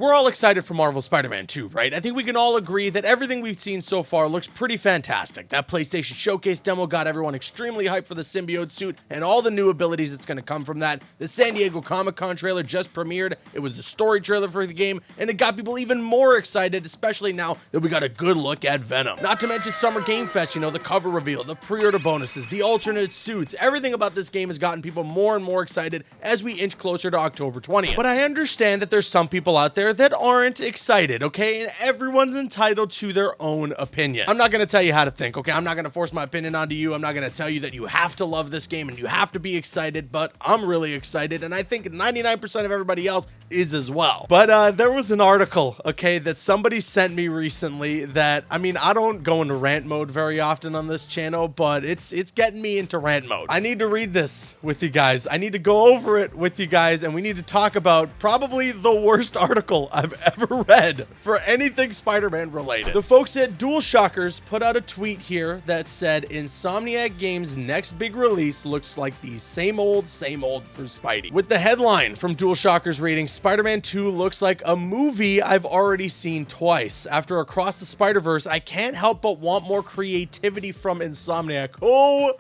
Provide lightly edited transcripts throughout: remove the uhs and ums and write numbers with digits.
We're all excited for Marvel Spider-Man 2, right? I think we can all agree that everything we've seen so far looks pretty fantastic. That PlayStation Showcase demo got everyone extremely hyped for the Symbiote suit and all the new abilities that's going to come from that. The San Diego Comic-Con trailer just premiered. It was the story trailer for the game, and it got people even more excited, especially now that we got a good look at Venom. Not to mention Summer Game Fest, you know, the cover reveal, the pre-order bonuses, the alternate suits. Everything about this game has gotten people more and more excited as we inch closer to October 20th. But I understand that there's some people out there that aren't excited, okay? And everyone's entitled to their own opinion. I'm not going to tell you how to think, okay? I'm not going to force my opinion onto you. I'm not going to tell you that you have to love this game and you have to be excited, but I'm really excited, and I think 99% of everybody else is as well. But there was an article, okay, that somebody sent me recently that, I mean, I don't go into rant mode very often on this channel, but it's getting me into rant mode. I need to read this with you guys. I need to go over it with you guys, and we need to talk about probably the worst article I've ever read for anything Spider-Man related. The folks at DualShockers put out a tweet here that said Insomniac Games' next big release looks like the same old for Spidey. With the headline from DualShockers reading, Spider-Man 2 looks like a movie I've already seen twice. After Across the Spider-Verse, I can't help but want more creativity from Insomniac. Oh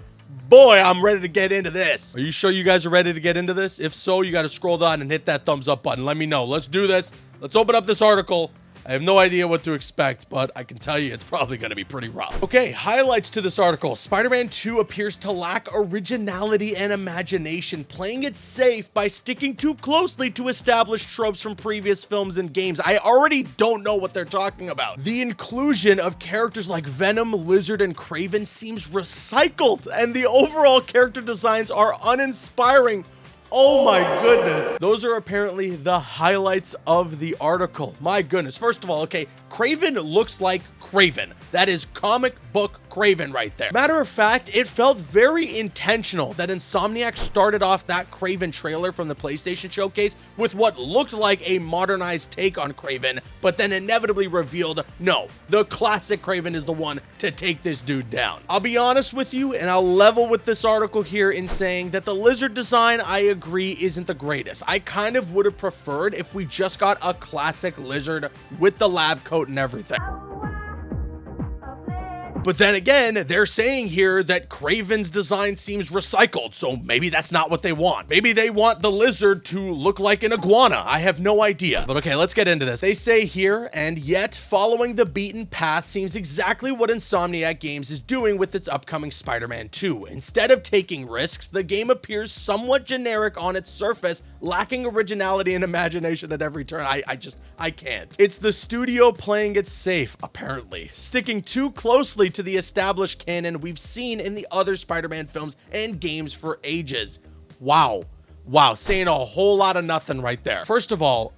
boy, I'm ready to get into this. Are you sure you guys are ready to get into this? If so, you got to scroll down and hit that thumbs up button. Let me know. Let's do this. Let's open up this article. I have no idea what to expect, but I can tell you it's probably going to be pretty rough. Okay, highlights to this article. Spider-Man 2 appears to lack originality and imagination, playing it safe by sticking too closely to established tropes from previous films and games. I already don't know what they're talking about. The inclusion of characters like Venom, Lizard, and Kraven seems recycled, and the overall character designs are uninspiring. Oh my goodness. Those are apparently the highlights of the article. My goodness. First of all, okay, Kraven looks like Kraven. That is comic book Kraven right there. Matter of fact, it felt very intentional that Insomniac started off that Kraven trailer from the PlayStation Showcase with what looked like a modernized take on Kraven, but then inevitably revealed, no, the classic Kraven is the one to take this dude down. I'll be honest with you, and I'll level with this article here in saying that the Lizard design, I agree, isn't the greatest. I kind of would have preferred if we just got a classic Lizard with the lab coat and everything. But then again, they're saying here that Kraven's design seems recycled, so maybe that's not what they want. Maybe they want the Lizard to look like an iguana. I have no idea. But okay, let's get into this. They say here, and yet following the beaten path seems exactly what Insomniac Games is doing with its upcoming Spider-Man 2. Instead of taking risks, the game appears somewhat generic on its surface, lacking originality and imagination at every turn. I can't. It's the studio playing it safe, apparently, sticking too closely to the established canon we've seen in the other Spider-Man films and games for ages. Wow, saying a whole lot of nothing right there. First of all,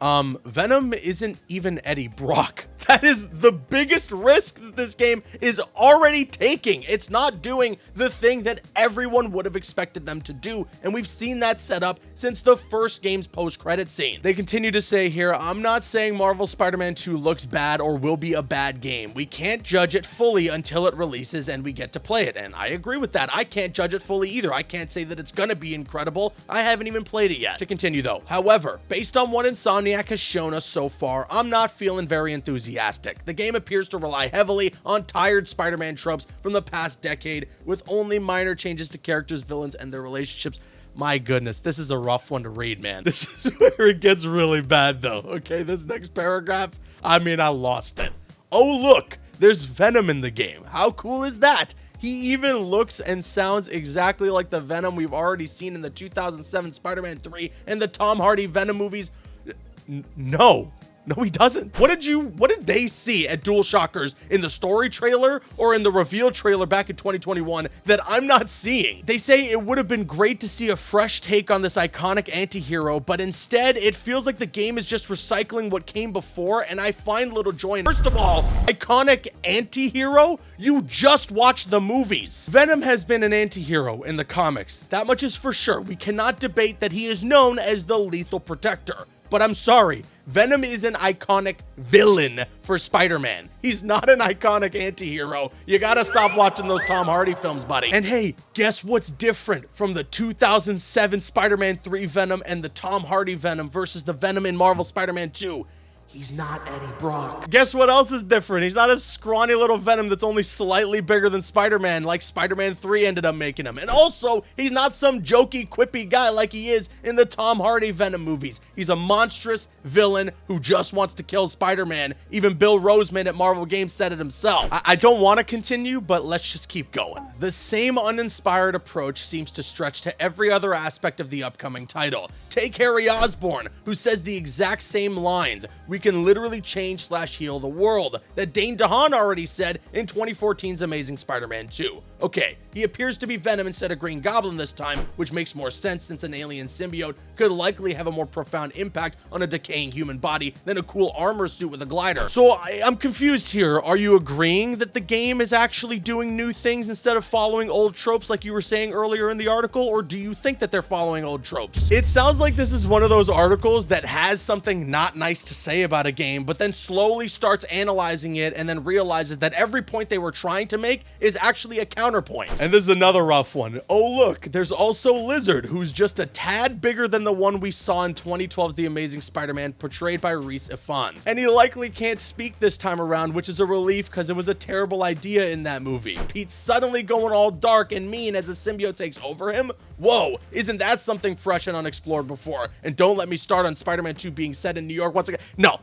Venom isn't even Eddie Brock. That is the biggest risk that this game is already taking. It's not doing the thing that everyone would have expected them to do, and we've seen that set up since the first game's post-credit scene. They continue to say here, I'm not saying Marvel Spider-Man 2 looks bad or will be a bad game. We can't judge it fully until it releases and we get to play it, and I agree with that. I can't judge it fully either. I can't say that it's gonna be incredible. I haven't even played it yet. To continue though, however, based on what Insomniac has shown us so far, I'm not feeling very enthusiastic. The game appears to rely heavily on tired Spider-Man tropes from the past decade, with only minor changes to characters, villains, and their relationships. My goodness, this is a rough one to read, man. This is where it gets really bad though, okay? This next paragraph, I mean, I lost it. Oh look, there's Venom in the game. How cool is that? He even looks and sounds exactly like the Venom we've already seen in the 2007 Spider-Man 3 and the Tom Hardy Venom movies. No, he doesn't. What did they see at DualShockers in the story trailer or in the reveal trailer back in 2021 that I'm not seeing? They say it would have been great to see a fresh take on this iconic anti-hero, but instead it feels like the game is just recycling what came before, and I find little joy in. First of all, iconic anti-hero? You just watched the movies. Venom has been an anti-hero in the comics. That much is for sure. We cannot debate that he is known as the Lethal Protector. But I'm sorry, Venom is an iconic villain for Spider-Man. He's not an iconic anti-hero. You gotta stop watching those Tom Hardy films, buddy. And hey, guess what's different from the 2007 Spider-Man 3 Venom and the Tom Hardy Venom versus the Venom in Marvel Spider-Man 2? He's not Eddie Brock. Guess what else is different? He's not a scrawny little Venom that's only slightly bigger than Spider-Man, like Spider-Man 3 ended up making him. And also, he's not some jokey, quippy guy like he is in the Tom Hardy Venom movies. He's a monstrous villain who just wants to kill Spider-Man. Even Bill Roseman at Marvel Games said it himself. I don't want to continue, but let's just keep going. The same uninspired approach seems to stretch to every other aspect of the upcoming title. Take Harry Osborn, who says the exact same lines. We can literally change/heal the world, that Dane DeHaan already said in 2014's Amazing Spider-Man 2. Okay, he appears to be Venom instead of Green Goblin this time, which makes more sense since an alien symbiote could likely have a more profound impact on a decaying human body than a cool armor suit with a glider. So I'm confused here. Are you agreeing that the game is actually doing new things instead of following old tropes like you were saying earlier in the article, or do you think that they're following old tropes? It sounds like this is one of those articles that has something not nice to say about a game, but then slowly starts analyzing it and then realizes that every point they were trying to make is actually a counterpoint. And this is another rough one. Oh look, there's also Lizard, who's just a tad bigger than the one we saw in 2012's The Amazing Spider-Man, portrayed by Rhys Ifans. And he likely can't speak this time around, which is a relief because it was a terrible idea in that movie. Pete's suddenly going all dark and mean as the symbiote takes over him? Whoa, isn't that something fresh and unexplored before? And don't let me start on Spider-Man 2 being set in New York once again. No,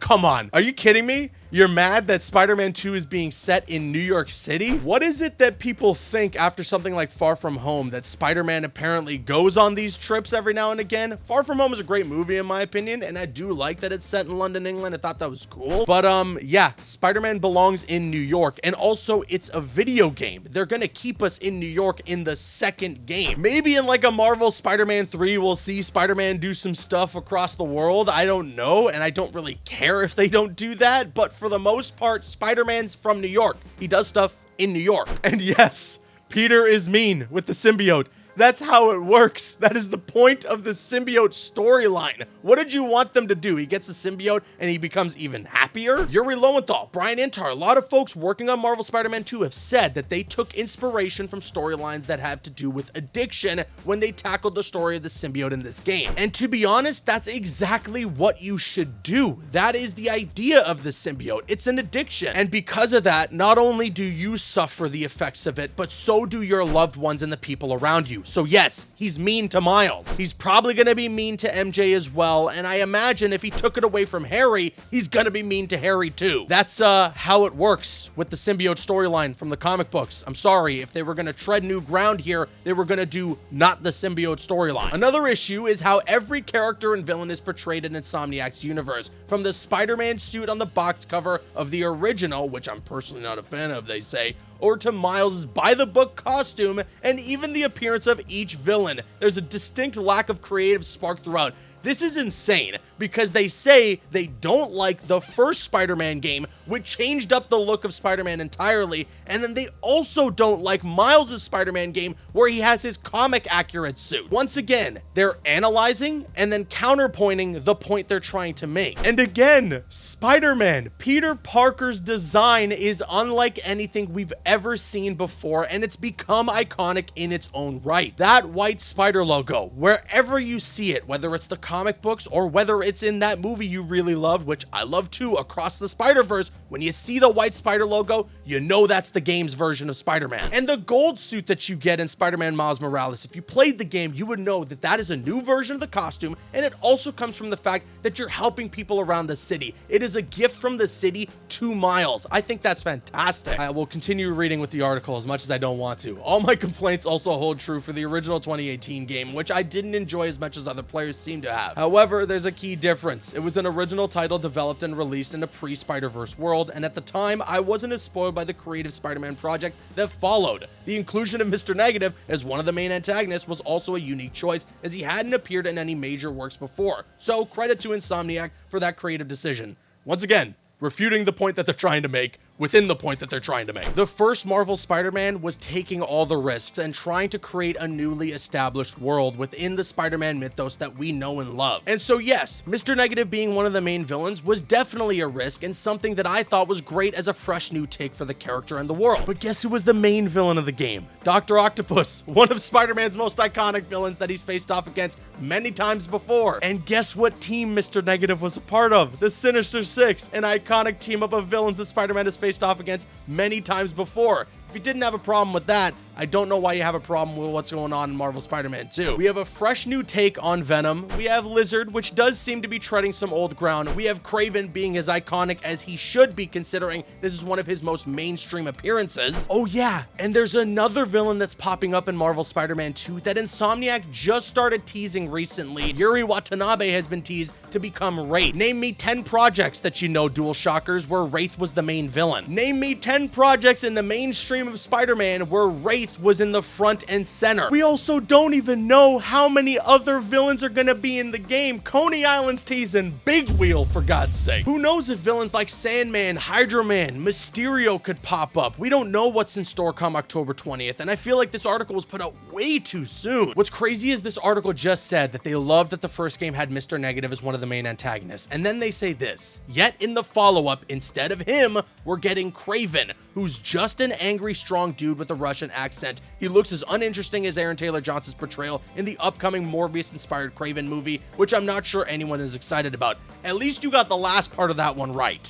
come on. Are you kidding me? You're mad that Spider-Man 2 is being set in New York City? What is it that people think after something like Far From Home that Spider-Man apparently goes on these trips every now and again? Far From Home is a great movie in my opinion, and I do like that it's set in London, England. I thought that was cool. But yeah, Spider-Man belongs in New York, and also it's a video game. They're gonna keep us in New York in the second game. Maybe in like a Marvel Spider-Man 3, we'll see Spider-Man do some stuff across the world. I don't know, and I don't really care if they don't do that, but for the most part, Spider-Man's from New York. He does stuff in New York. And yes, Peter is mean with the symbiote. That's how it works. That is the point of the symbiote storyline. What did you want them to do? He gets the symbiote and he becomes even happier? Yuri Lowenthal, Brian Intar, a lot of folks working on Marvel Spider-Man 2 have said that they took inspiration from storylines that have to do with addiction when they tackled the story of the symbiote in this game. And to be honest, that's exactly what you should do. That is the idea of the symbiote. It's an addiction. And because of that, not only do you suffer the effects of it, but so do your loved ones and the people around you. So yes, he's mean to Miles. He's probably gonna be mean to MJ as well, and I imagine if he took it away from Harry, he's gonna be mean to Harry too. That's how it works with the symbiote storyline from the comic books. I'm sorry, if they were gonna tread new ground here, they were gonna do not the symbiote storyline. Another issue is how every character and villain is portrayed in Insomniac's universe, from the Spider-Man suit on the box cover of the original, which I'm personally not a fan of, they say, or to Miles' by-the-book costume, and even the appearance of each villain. There's a distinct lack of creative spark throughout. This is insane because they say they don't like the first Spider-Man game, which changed up the look of Spider-Man entirely, and then they also don't like Miles' Spider-Man game where he has his comic-accurate suit. Once again, they're analyzing and then counterpointing the point they're trying to make. And again, Spider-Man, Peter Parker's design is unlike anything we've ever seen before, and it's become iconic in its own right. That white spider logo, wherever you see it, whether it's the comic books or whether it's in that movie you really love, which I love too, Across the Spider-Verse, when you see the white spider logo, you know that's the game's version of Spider-Man. And the gold suit that you get in Spider-Man Miles Morales, if you played the game, you would know that that is a new version of the costume, and it also comes from the fact that you're helping people around the city. It is a gift from the city to Miles. I think that's fantastic. I will continue reading with the article as much as I don't want to. All my complaints also hold true for the original 2018 game, which I didn't enjoy as much as other players seem to have. However, there's a key difference. It was an original title developed and released in a pre-Spider-Verse world, and at the time, I wasn't as spoiled by the creative Spider-Man project that followed. The inclusion of Mr. Negative as one of the main antagonists was also a unique choice, as he hadn't appeared in any major works before. So, credit to Insomniac for that creative decision. Once again, refuting the point that they're trying to make within the point that they're trying to make. The first Marvel Spider-Man was taking all the risks and trying to create a newly established world within the Spider-Man mythos that we know and love. And so yes, Mr. Negative being one of the main villains was definitely a risk and something that I thought was great as a fresh new take for the character and the world. But guess who was the main villain of the game? Dr. Octopus, one of Spider-Man's most iconic villains that he's faced off against many times before. And guess what team Mr. Negative was a part of? The Sinister Six, an iconic team up of villains that Spider-Man has faced off against many times before. If you didn't have a problem with that, I don't know why you have a problem with what's going on in Marvel Spider-Man 2. We have a fresh new take on Venom. We have Lizard, which does seem to be treading some old ground. We have Kraven being as iconic as he should be, considering this is one of his most mainstream appearances. Oh yeah, and there's another villain that's popping up in Marvel Spider-Man 2 that Insomniac just started teasing recently. Yuri Watanabe has been teased to become Wraith. Name me 10 projects that you know, Dual Shockers, where Wraith was the main villain. Name me 10 projects in the mainstream of Spider-Man where Wraith was in the front and center. We also don't even know how many other villains are gonna be in the game. Coney Island's teasing Big Wheel, for God's sake. Who knows if villains like Sandman, Hydro Man, Mysterio could pop up. We don't know what's in store come October 20th, and I feel like this article was put out way too soon. What's crazy is this article just said that they loved that the first game had Mr. Negative as one of the main antagonists, and then they say this: yet in the follow-up, instead of him, we're getting Kraven, who's just an angry, strong dude with a Russian accent. He looks as uninteresting as Aaron Taylor Johnson's portrayal in the upcoming Morbius-inspired Kraven movie, which I'm not sure anyone is excited about. At least you got the last part of that one right.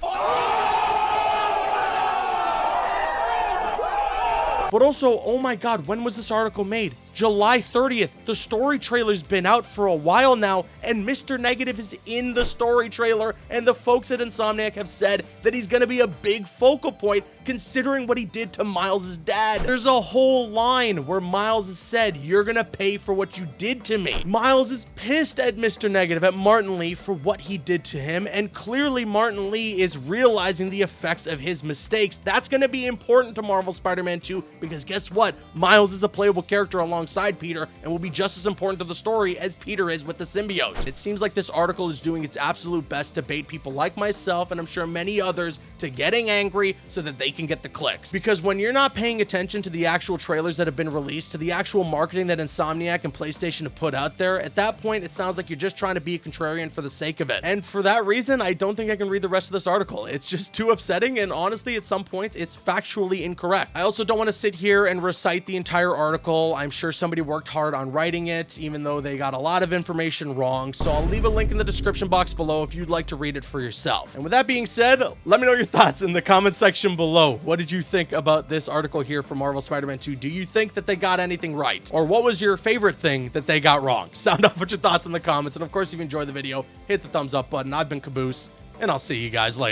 But also, oh my God, when was this article made? July 30th. The story trailer's been out for a while now, and Mr. Negative is in the story trailer, and the folks at Insomniac have said that he's gonna be a big focal point considering what he did to Miles' dad. There's a whole line where Miles has said, "You're gonna pay for what you did to me." Miles is pissed at Mr. Negative, at Martin Lee, for what he did to him, and clearly Martin Lee is realizing the effects of his mistakes. That's gonna be important to Marvel Spider-Man 2, because guess what? Miles is a playable character alongside Peter and will be just as important to the story as Peter is with the symbiote. It seems like this article is doing its absolute best to bait people like myself, and I'm sure many others, to getting angry so that they can get the clicks. Because when you're not paying attention to the actual trailers that have been released, to the actual marketing that Insomniac and PlayStation have put out there, at that point it sounds like you're just trying to be a contrarian for the sake of it. And for that reason, I don't think I can read the rest of this article. It's just too upsetting, and honestly, at some points, it's factually incorrect. I also don't want to sit here and recite the entire article. I'm sure somebody worked hard on writing it, even though they got a lot of information wrong, so I'll leave a link in the description box below if you'd like to read it for yourself. And with that being said, let me know your thoughts in the comment section below. What did you think about this article here from Marvel Spider-Man 2? Do you think that they got anything right? Or what was your favorite thing that they got wrong? Sound off with your thoughts in the comments, and of course, if you enjoyed the video, hit the thumbs up button. I've been Caboose, and I'll see you guys later.